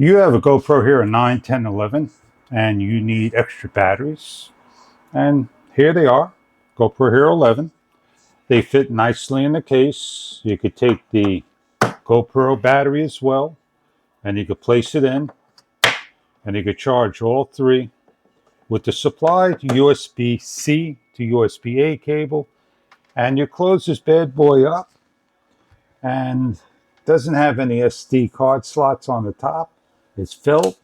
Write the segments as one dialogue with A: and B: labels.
A: You have a GoPro here, a 9, 10, 11, and you need extra batteries. And here they are, GoPro Hero 11. They fit nicely in the case. You could take the GoPro battery as well, and you could place it in, and you could charge all three with the supplied USB-C to USB-A cable. And you close this bad boy up, and doesn't have any SD card slots on the top. It's filled.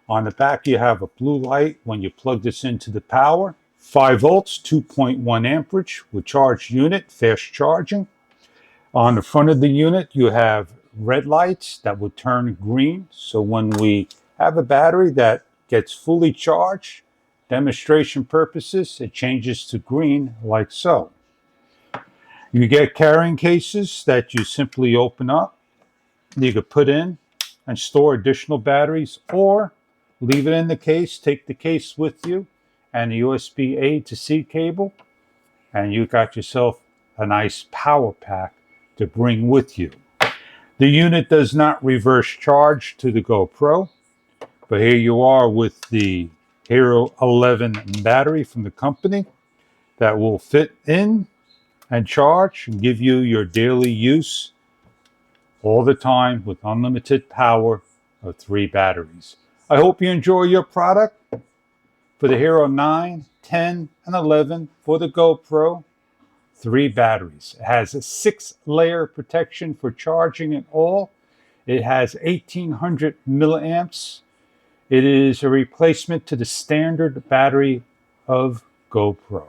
A: On the back, you have a blue light when you plug this into the power. 5 volts, 2.1 amperage with charge unit, fast charging. On the front of the unit, you have red lights that will turn green. So when we have a battery that gets fully charged, demonstration purposes, it changes to green like so. You get carrying cases that you simply open up. You could put in and store additional batteries, or leave it in the case, take the case with you and the USB-A to C cable, and you got yourself a nice power pack to bring with you. The unit does not reverse charge to the GoPro, but here you are with the Hero 11 battery from the company that will fit in and charge and give you your daily use all the time with unlimited power of 3 batteries. I hope you enjoy your product. For the Hero 9, 10, and 11 for the GoPro, 3 batteries. It has a 6-layer protection for charging and all. It has 1800 milliamps. It is a replacement to the standard battery of GoPro.